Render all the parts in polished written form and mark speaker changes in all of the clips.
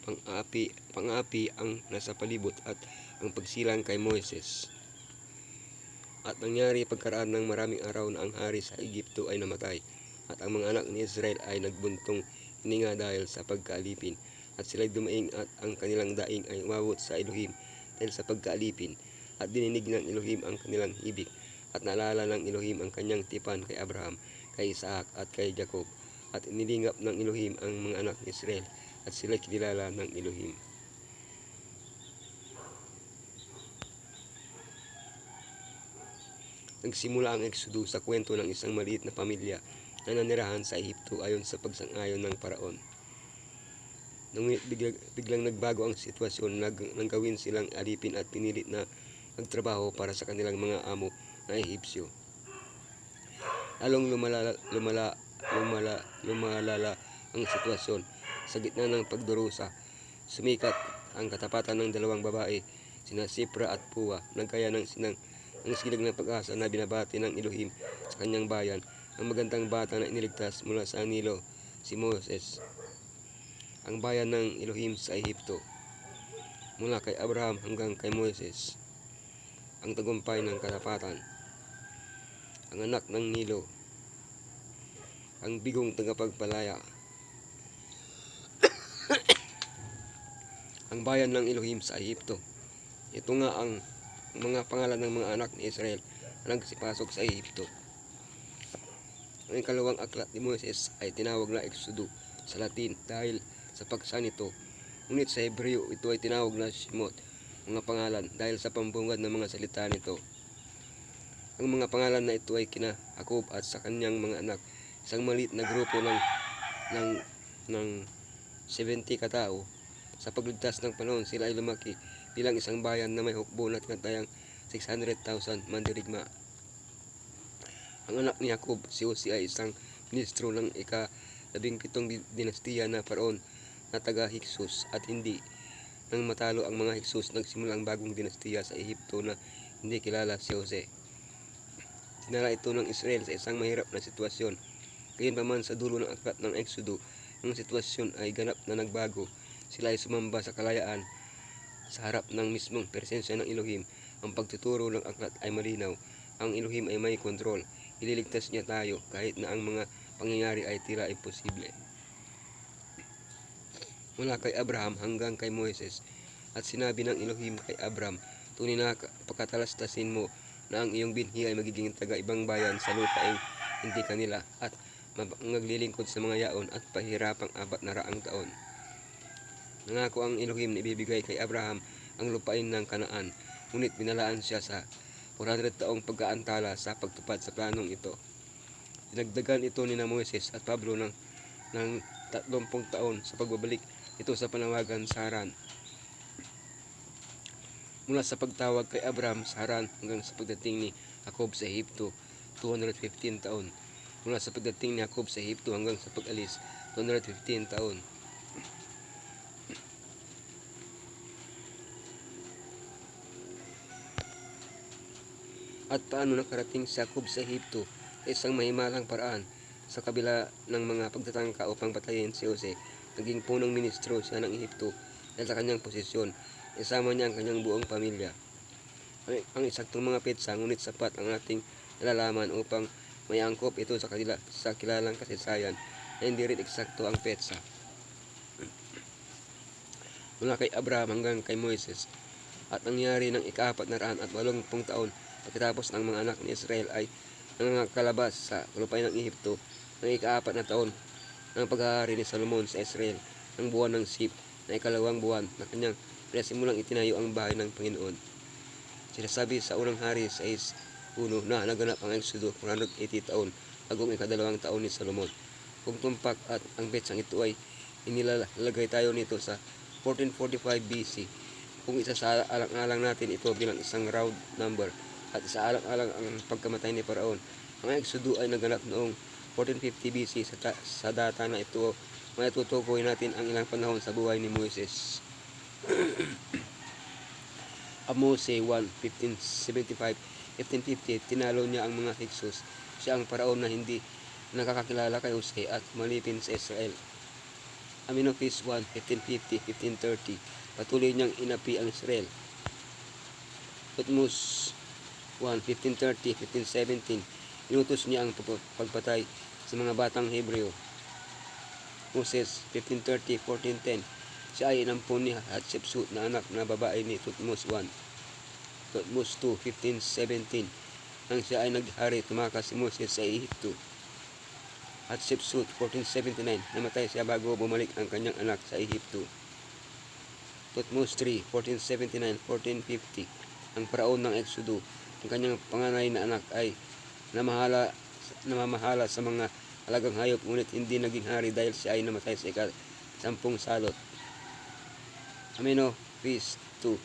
Speaker 1: pang-api ang nasa palibot at ang pagsilang kay Moises. At nangyari pagkaraan ng maraming araw na ang hari sa Ehipto ay namatay, at ang mga anak ni Israel ay nagbuntong hininga dahil sa pagkaalipin, at sila'y dumaing at ang kanilang daing ay umabot sa Elohim dahil sa pagkaalipin, at dininig ng Elohim ang kanilang hibik, at naalala ng Elohim ang kanyang tipan kay Abraham, kay Isaac at kay Jacob, at inilingap ng Elohim ang mga anak ni Israel, at sila'y kinilala ng Elohim. Nagsimula ang Exodo sa kwento ng isang maliit na pamilya na nanirahan sa Ehipto ayon sa pagsang-ayon ng Paraon. Ngunit biglang nagbago ang sitwasyon, nang gawin silang alipin at pinilit na magtrabaho para sa kanilang mga amo na Ehipsyo. Lalong lumalala ang sitwasyon. Sa gitna ng pagdurusa, sumikat ang katapatan ng dalawang babae, sina Sipra at Pua, nagkaya ng silag ng pag-asa na binabati ng Elohim sa kanyang bayan. Ang magandang bata na iniligtas mula sa Nilo, si Moses, ang bayan ng Elohim sa Ehipto. Mula kay Abraham hanggang kay Moises, ang tagumpay ng katapatan. Ang anak ng Nilo, ang bigong tagapagpalaya. Ang bayan ng Elohim sa Ehipto. Ito nga ang mga pangalan ng mga anak ni Israel na nagsipasok sa Ehipto. Ang ikalawang aklat ni Moises ay tinawag na Exodo sa Latin dahil sa paksa nito. Ngunit sa Hebreo ito ay tinawag na Shemot, mga pangalan, dahil sa pambungad ng mga salita nito. Ang mga pangalan na ito ay kina Jacob at sa kanyang mga anak, isang maliit na grupo ng 70 katao. Sa pagligtas ng panahon, sila ay lumaki bilang isang bayan na may hukbo na tinatayang 600,000 mandirigma. Ang anak ni Jacob, si Jose, ay isang ministro ng ika-17 dinastiya na paraon na taga-Hyksos, at hindi nang matalo ang mga Hyksos, nagsimula ang bagong dinastiya sa Ehipto na hindi kilala si Jose. Dinala ito ng Israel sa isang mahirap na sitwasyon. Gayunpaman, sa dulo ng aklat ng Exodo, ang sitwasyon ay ganap na nagbago. Sila ay sumamba sa kalayaan sa harap ng mismong presensya ng Elohim. Ang pagtuturo ng aklat ay malinaw. Ang Elohim ay may kontrol. Ililigtas niya tayo kahit na ang mga pangyayari ay tila imposible. Mula kay Abraham hanggang kay Moises, at sinabi ng Elohim kay Abraham, tunay na pagkatalastasin mo na ang iyong binhi ay magiging taga-ibang bayan sa lupaing hindi kanila, at maglilingkod sa mga yaon at pahirapang 400 taon. Nangako ang Elohim na ibibigay kay Abraham ang lupain ng Kanaan, ngunit binalaan siya sa 400 taong pag-aantala sa pagtupad sa planong ito. Dinagdagan ito ni Moises at Pablo ng 30 taon sa pagbabalik ito sa panawagan sa Haran. Mula sa pagtawag kay Abraham sa Haran hanggang sa pagdating ni Jacob sa Ehipto, 215 taon. Mula sa pagdating ni Jacob sa Ehipto hanggang sa pag-alis, 215 taon. At paano nakarating si Jacob sa Ehipto? Isang mahimalang paraan. Sa kabila ng mga pagtatangka upang patayin si Jose, naging punong ministro siya ng Ehipto dahil sa kanyang posisyon. Isama niya ang kanyang buong pamilya. Ang eksaktong mga petsa, ngunit sapat ang ating nalalaman upang may angkop ito sa kilalang kasaysayan na hindi rin eksakto ang petsa. Mula kay Abraham hanggang kay Moises, at nangyari ng ika-480 taon pagkatapos ng mga anak ni Israel ay nangangakalabas sa lupain ng Ehipto ng ika-4 na taon ng paghahari ni Solomon sa Israel, ng buwan ng Sip na ikalawang buwan na kanyang pinasimulang itinayo ang bahay ng Panginoon. Sinasabi sa unang hari 6:1 na naganap ang Exodo 480 taon bagong ika-2 taon ni Solomon. Kung tumpak at ang betsang ito ay inilalagay tayo nito sa 1445 BC, kung isasaalang-alang natin ito bilang isang round number at isaalang-alang ang pagkamatay ni Paraon, ang Exodo ay naganap noong 1450 BC. Sa data na ito, maitutukoy natin ang ilang panahon sa buhay ni Moises. Mose 1, 1575, 1550, tinalo niya ang mga Hyksos. Siya ang Paraon na hindi nakakakilala kay Jose at malipin sa Israel. Amenophis I, 1550-1530, patuloy niyang inapi ang Israel. Thutmose I, 1530-1517, inutos niya ang pagpatay sa mga batang Hebreo. Moses, 1530-1410, siya ay inampun ni Hatshepsut na anak na babae ni Thutmose I. Thutmose II, 1517, nang siya ay naghari, tumakas si Moses sa Ehipto. Hatshepsut, 1479, namatay siya bago bumalik ang kanyang anak sa Ehipto. Thutmose III, 1479-1450, ang paraon ng Exodo. Ang kanyang panganay na anak ay namamahala sa mga alagang hayop, ngunit hindi naging hari dahil siya ay namatay sa ika-10 salot. Amenophis II,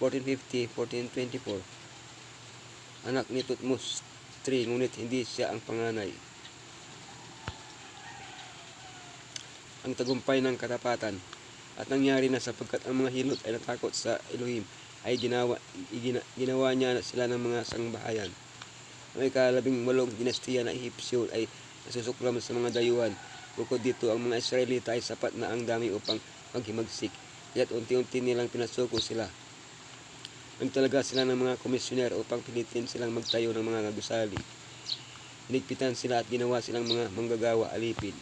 Speaker 1: 1450-1424, anak ni Thutmose III, ngunit hindi siya ang panganay. Ang tagumpay ng katapatan at nangyari na sapagkat ang mga hilot ay natakot sa Elohim, ay ginawa niya sila ng mga sangbahayan. Ang ika-18 dinastiya na Ehipsyo ay nasusuklam sa mga dayuhan. Bukod dito, ang mga Israelita ay sapat na ang dami upang maghimagsik, kaya't unti-unti nilang pinasuko sila. Nagtalaga sila ng mga komisyoner upang pilitin silang magtayo ng mga gusali. Hinigpitan sila at ginawa silang mga manggagawa alipin.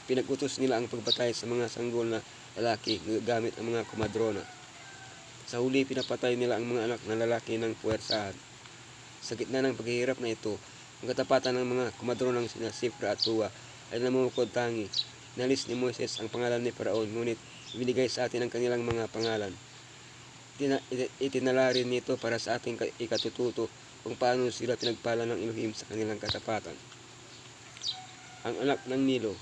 Speaker 1: Pinag-utos nila ang pagpatay sa mga sanggol na lalaki gamit ang mga komadrona. Sa huli, pinapatay nila ang mga anak na lalaki ng puwersahan. Sa gitna ng paghihirap na ito, ang katapatan ng mga komadronang sina Sifra at Tua ay namumukod tangi. Nalis ni Moises ang pangalan ni Paraon, ngunit ibinigay sa atin ang kanilang mga pangalan. Itinala rin nito para sa ating ikatututo kung paano sila pinagpala ng Elohim sa kanilang katapatan. Ang anak ng Nilo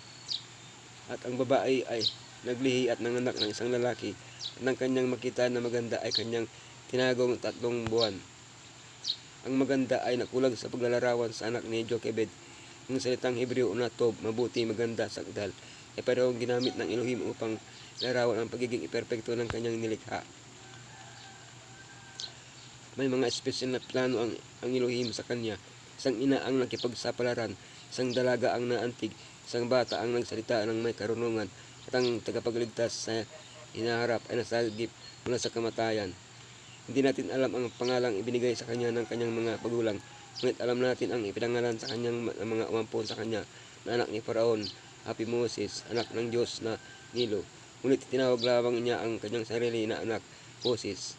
Speaker 1: at ang babae ay naglihi at nanganak ng isang lalaki, at nang kanyang makita na maganda ay kanyang tinagong 3 buwan. Ang maganda ay nakulang sa paglalarawan sa anak ni Jochebed. Ang salitang Hebreo na Tov, mabuti, maganda, sakdal, ay parehong ginamit ng Elohim upang larawan ang pagiging iperpekto ng kanyang nilikha. May mga espesyal na plano ang Elohim sa kanya. Isang ina ang nakipagsapalaran, isang dalaga ang naantig, isang bata ang nagsalita ng may karunungan, at ang tagapagligtas sa hinaharap ay nasagip mula sa kamatayan. Hindi natin alam ang pangalang ibinigay sa kanya ng kanyang mga magulang, ngunit alam natin ang ipinangalan sa kanyang mga umampon sa kanya na anak ni Paraon, Happy Moses, anak ng Diyos na Nilo. Ngunit tinawag lamang niya ang kanyang sarili na anak, Moses.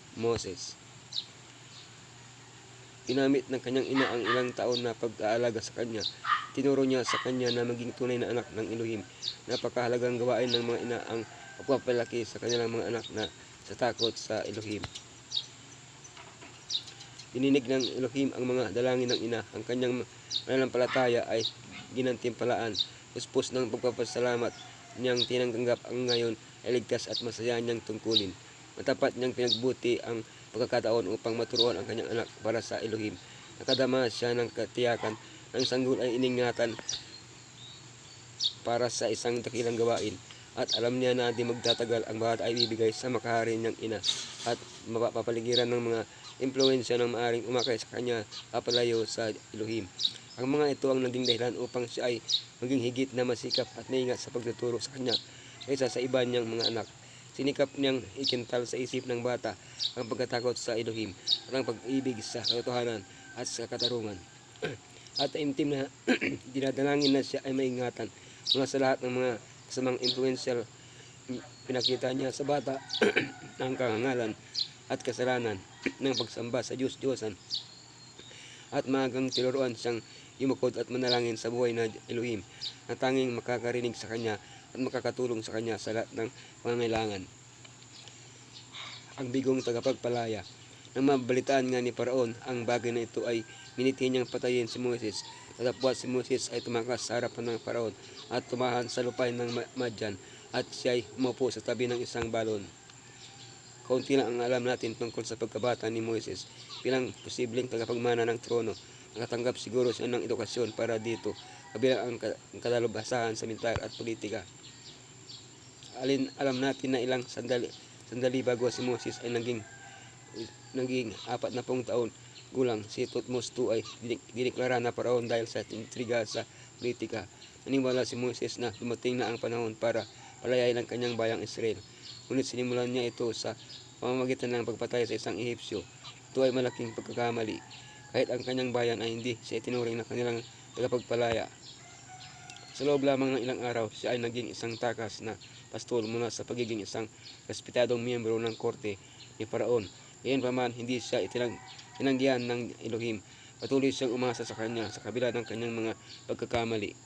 Speaker 1: Ginamit ng kanyang ina ang ilang taon na pag-aalaga sa kanya. Tinuro niya sa kanya na maging tunay na anak ng Elohim. Napakahalagang gawain ng mga ina ang pagpapalaki sa kanilang mga anak na sa takot sa Elohim. Dininig ng Elohim ang mga dalangin ng ina. Ang kanyang mananampalataya ay ginantimpalaan. Puspos ng pagpapasalamat niyang tinanggap ang ngayon ay ligtas at masaya niyang tungkulin. Matapat niyang pinagbuti ang pagkakataon upang maturuan ang kanyang anak para sa Elohim. Nakadama siya ng katiyakan ng sanggol ay iningatan para sa isang dakilang gawain, at alam niya na di magtatagal ang bawat ay bibigay sa makahari niyang ina at mapapaligiran ng mga impluensya ng maaring umakay sa kanya papalayo sa Elohim. Ang mga ito ang naging dahilan upang siya ay maging higit na masikap at maingat sa pagtuturo sa kanya kaysa sa iba niyang mga anak. Sinikap niyang ikintal sa isip ng bata ang pagkatakot sa Elohim at ang pag-ibig sa katotohanan at sa katarungan. At taimtim na dinadalangin na siya ay maingatan mula sa lahat ng mga kasamang influential. Pinakita niya sa bata ang kahangalan at kasalanan ng pagsamba sa Diyos-Diyosan, at maagang tinuruan siyang yumukod at manalangin sa buhay na Elohim na tanging makakarinig sa kanya at makakatulong sa kanya sa lahat ng pangangailangan. Ang bigong tagapagpalaya. Nang mabalitaan nga ni Paraon ang bagay na ito, ay miniti niyang patayin si Moses. Tatapwat si Moses ay tumakas sa harapan ng Paraon at tumahan sa lupain ng Madyan, at siya ay umupo sa tabi ng isang balon. Kaunti lang ang alam natin tungkol sa pagkabata ni Moses bilang posibleng tagapagmana ng trono. Nakatanggap siguro siya ng edukasyon para dito, kabilang ang kalalabasahan sa militar at politika. Alam natin na ilang sandali bago si Moses ay naging 40 taon gulang, si Thutmose II ay diniklara na Paraon dahil sa intriga sa politika. Naniwala si Moses na dumating na ang panahon para palayain ang kanyang bayang Israel. Ngunit sinimulan niya ito sa pamamagitan ng pagpatay sa isang Ehipsyo. Ito ay malaking pagkakamali. Kahit ang kanyang bayan ay hindi siya itinuring na kanilang tagapagpalaya. Sa loob lamang ng ilang araw, siya ay naging isang takas na pastol mula sa pagiging isang respetadong miyembro ng korte ni Paraon. Gayunpaman, hindi siya tinanggihan ng Elohim. Patuloy siyang umasa sa kanya sa kabila ng kanyang mga pagkakamali.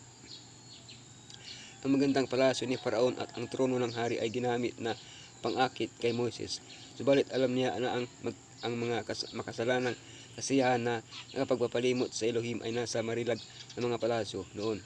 Speaker 1: Ang magandang palasyo ni Paraon at ang trono ng hari ay ginamit na pangakit kay Moises. Subalit alam niya na ang mga makasalanang kasiyahan na nakapagpapalimot sa Elohim ay nasa marilag ng mga palasyo noon.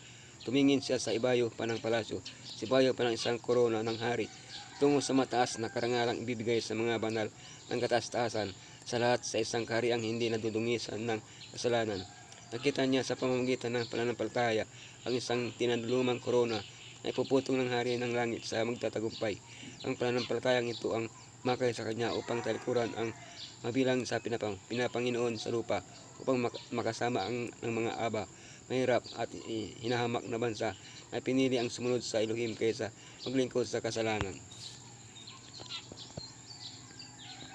Speaker 1: Tumingin siya sa ibayo pa ng palasyo, sa ibayo pa ng isang korona ng hari, tungo sa mataas na karangalang ibibigay sa mga banal ng kataas-taasan, sa lahat sa isang kahariang hindi nadudungisan ng kasalanan. Nakita niya sa pamamagitan ng pananampalataya ang isang tinadlumang korona na ipuputong ng hari ng langit sa magtatagumpay. Ang pananampalatayang ito ang makay sa kanya upang talikuran ang mabilang sa pinapanginoon sa lupa, upang makasama ng mga aba, mahirap at hinahamak na bansa na pinili ang sumunod sa Elohim kaysa maglingkod sa kasalanan.